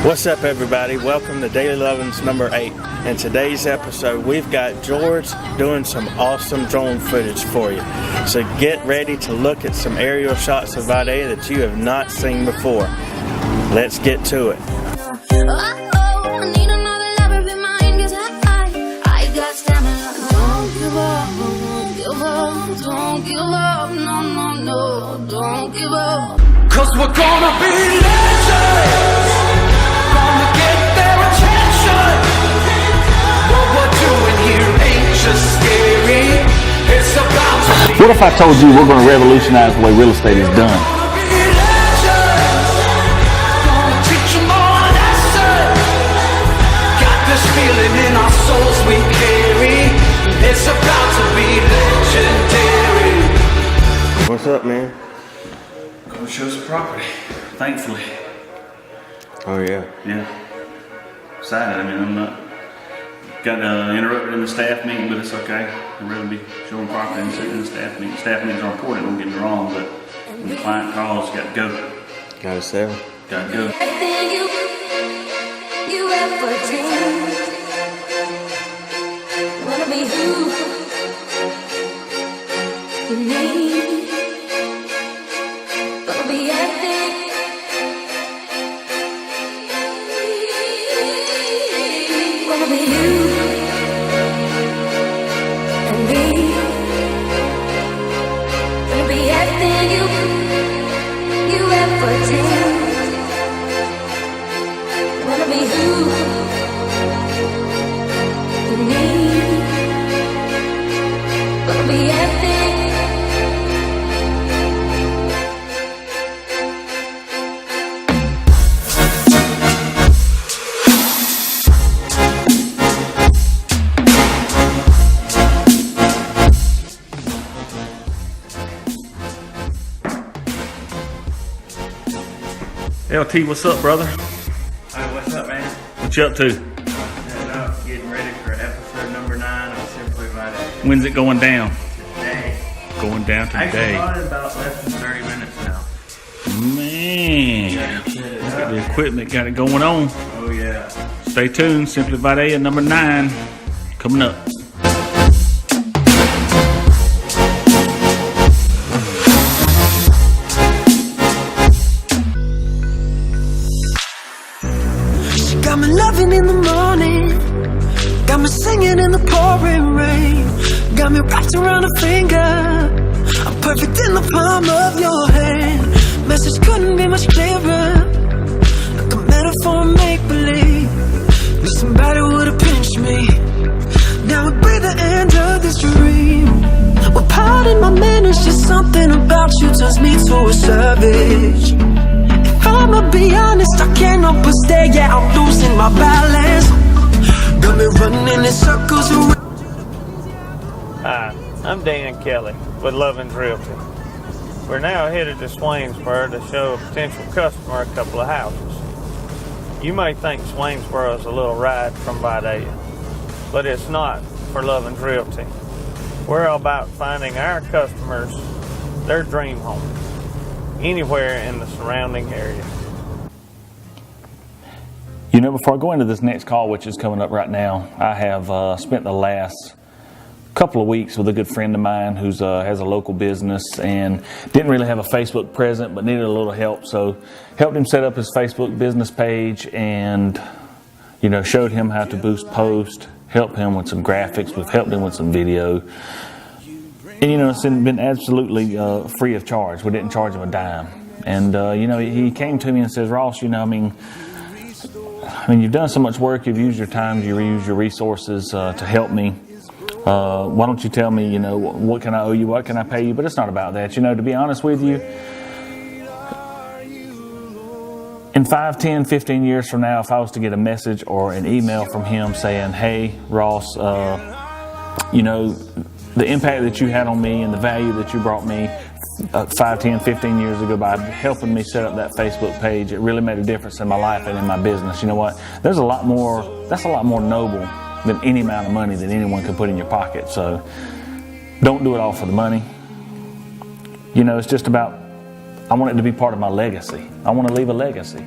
What's up, everybody? Welcome to Dailylovins number 8. In today's episode, we've got George doing some awesome drone footage for you. So get ready to look at some aerial shots of Vidalia that you have not seen before. Let's get to it. Don't give up, no, don't give up. 'Cause we're gonna be legends. Gonna get their attention. What we're doing here ain't just scary. It's about to be. What if I told you we're going to revolutionize the way real estate is done? Gonna teach them all a lesson. Got this feeling in our souls we carry. It's about to be legendary. What's up, man? Gonna show some property, thankfully. Oh, yeah. Yeah. Excited. I mean, I'm not. Got interrupted in the staff meeting, but it's okay. I'd rather be showing property and sitting in the staff meeting. Staff meetings are important, don't get me wrong, but when the client calls, got to go. Gotta sell. Got to go. Everything you ever dreamed. Wanna be who you need. Gonna be everything. Wanna be you and me. Gonna be everything you ever dreamed. Wanna be who you need. Gonna be everything. LT, what's up, brother? Hey, what's up, man? What you up to? Getting ready for episode number 9 of Simply Vidalia. When's it going down? Today. Going down today. Actually, about less than 30 minutes now. Man, got the equipment, got it going on. Oh, yeah. Stay tuned. Simply Vidalia number 9 coming up. Got me loving in the morning. Got me singing in the pouring rain. Got me wrapped around a finger. I'm perfect in the palm of your hand. Message couldn't be much clearer. Like a metaphor, make-believe. Wish somebody would've pinched me. Now would be the end of this dream. Well, pardon my manners, just something about you turns me to a savage. I'ma be honest, I can't help but stay. Yeah, I'm losing my balance. Got me running in circles around. Hi, I'm Dan Kelly with Lovins Realty. We're now headed to Swainsboro to show a potential customer a couple of houses. You may think Swainsboro is a little ride from Vidalia, but it's not for Lovins Realty. We're all about finding our customers their dream home, anywhere in the surrounding area. You know, before I go into this next call, which is coming up right now, I have spent the last couple of weeks with a good friend of mine who's has a local business and didn't really have a Facebook presence but needed a little help. So helped him set up his Facebook business page and, you know, showed him how to boost post, helped him with some graphics, we've helped him with some video. And, you know, it's been absolutely free of charge. We didn't charge him a dime. And, you know, he came to me and says, Ross, you know, I mean, you've done so much work, you've used your time, you've used your resources to help me. Why don't you tell me, you know, what can I owe you, what can I pay you? But it's not about that. You know, to be honest with you, in 5, 10, 15 years from now, if I was to get a message or an email from him saying, hey, Ross, you know, the impact that you had on me and the value that you brought me 5, 10, 15 years ago by helping me set up that Facebook page, it really made a difference in my life and in my business. You know what? There's a lot more, that's a lot more noble than any amount of money that anyone can put in your pocket. So don't do it all for the money. You know, it's just about, I want it to be part of my legacy. I want to leave a legacy.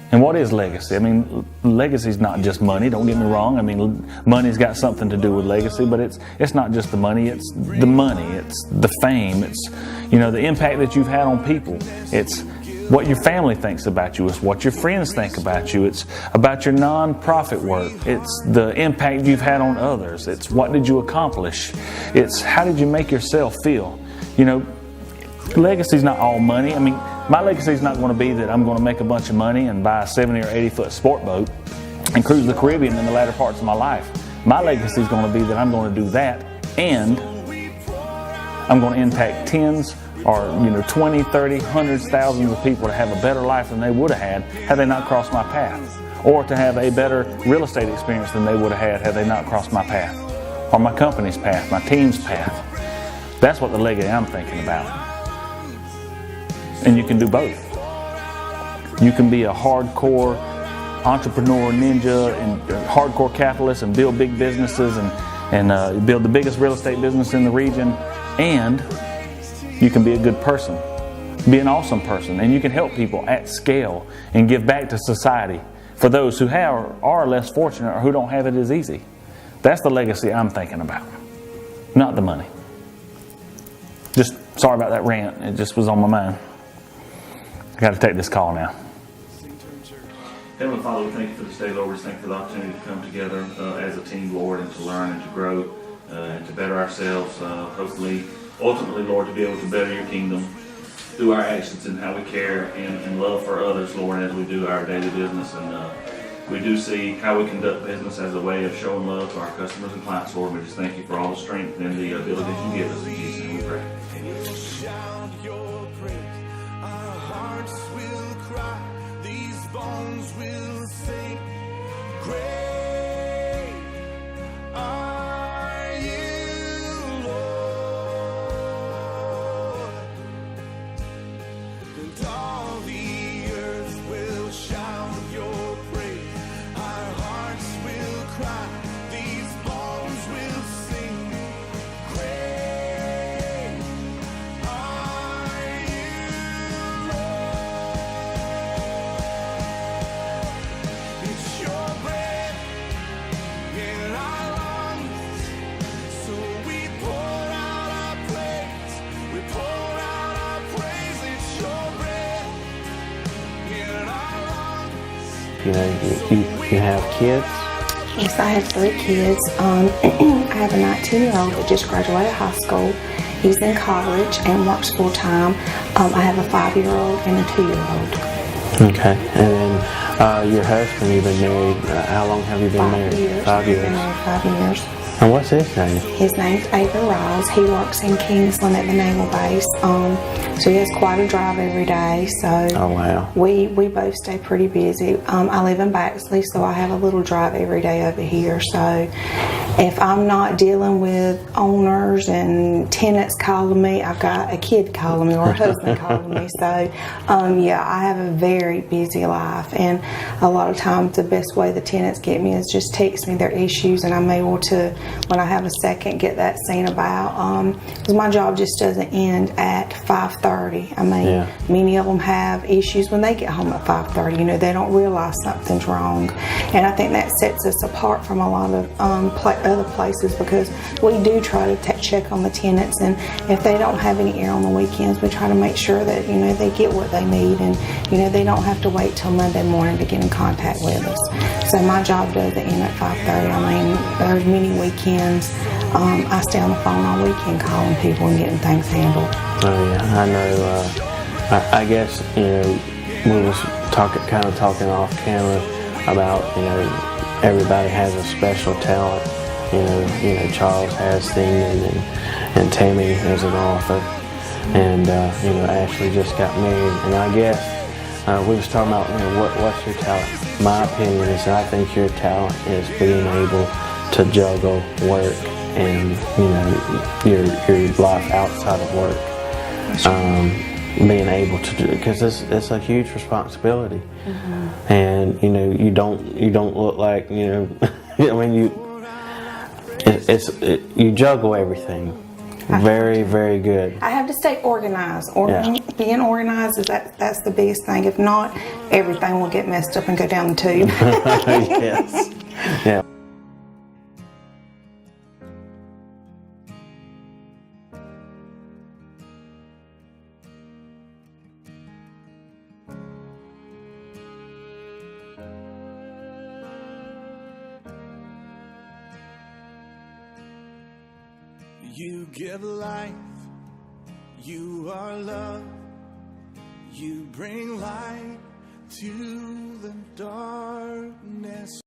And what is legacy? I mean, legacy is not just money, don't get me wrong. I mean, money's got something to do with legacy, but it's not just the money, it's the fame, it's, you know, the impact that you've had on people. It's what your family thinks about you, it's what your friends think about you, it's about your non-profit work, it's the impact you've had on others, it's what did you accomplish, it's how did you make yourself feel. You know, legacy's not all money. I mean, my legacy is not going to be that I'm going to make a bunch of money and buy a 70 or 80 foot sport boat and cruise the Caribbean in the latter parts of my life. My legacy is going to be that I'm going to do that, and I'm going to impact tens or 20, 30, hundreds, thousands of people to have a better life than they would have had they not crossed my path, or to have a better real estate experience than they would have had they not crossed my path, or my company's path, my team's path. That's what the legacy I'm thinking about. And you can do both. You can be a hardcore entrepreneur ninja and hardcore capitalist and build big businesses and build the biggest real estate business in the region, and you can be a good person, be an awesome person, and you can help people at scale and give back to society for those who are less fortunate or who don't have it as easy. That's the legacy I'm thinking about, not the money. Just sorry about that rant, it just was on my mind. I got to take this call now. Heavenly Father, we thank you for this day, Lord. We thank you for the opportunity to come together as a team, Lord, and to learn and to grow and to better ourselves. Hopefully, ultimately, Lord, to be able to better your kingdom through our actions and how we care and love for others, Lord, as we do our daily business. And we do see how we conduct business as a way of showing love to our customers and clients, Lord. We just thank you for all the strength and the abilities you give us. In Jesus' name we pray. Amen. Shout your praise. Our hearts will cry. These bones will sing. Great are you, Lord. And all the earth will shout your praise. Our hearts will cry. These bones will sing. Great are you, Lord. It's your breath in our lungs, so we pour out our praise. We pour out our praise. It's your breath in our lungs. You know, you have kids. Yes, I have 3 kids. I have a 19-year-old that just graduated high school. He's in college and works full-time. I have a 5-year-old and a 2-year-old. Okay. And then your husband, you've been married, how long have you been 5 married? years. 5 We've years. been married 5 years. And what's his name? His name's Avery Riles. He works in Kingsland at the naval base. So he has quite a drive every day. So Oh, wow. we both stay pretty busy. I live in Baxley, so I have a little drive every day over here. So if I'm not dealing with owners and tenants calling me, I've got a kid calling me or a husband calling me. So yeah, I have a very busy life, and a lot of times the best way the tenants get me is just text me their issues, and I'm able to, when I have a second, get that seen about. Because my job just doesn't end at 5:30. I mean, Yeah. many of them have issues when they get home at 5:30. You know, they don't realize something's wrong, and I think that sets us apart from a lot of other places, because we do try to check on the tenants, and if they don't have any air on the weekends, we try to make sure that, you know, they get what they need, and, you know, they don't have to wait till Monday morning to get in contact with us. So my job doesn't end at 5:30. I mean, there's many weekends. I stay on the phone all weekend calling people and getting things handled. Oh, yeah. I know. I guess, you know, we was kind of talking off camera about, you know, everybody has a special talent. You know, Charles has singing, and Tammy is an author, and you know, Ashley just got married. And I guess we was talking about, you know, what's your talent? My opinion is, I think your talent is being able to juggle work and, you know, your life outside of work. Being able to do, because it's a huge responsibility, and you know, you don't look like, you know, I mean, you juggle everything, Very, very good. I have to stay organized. Yeah. Being organized that's the biggest thing. If not, everything will get messed up and go down the tube. Yes. Yeah. You give life, you are love, you bring light to the darkness.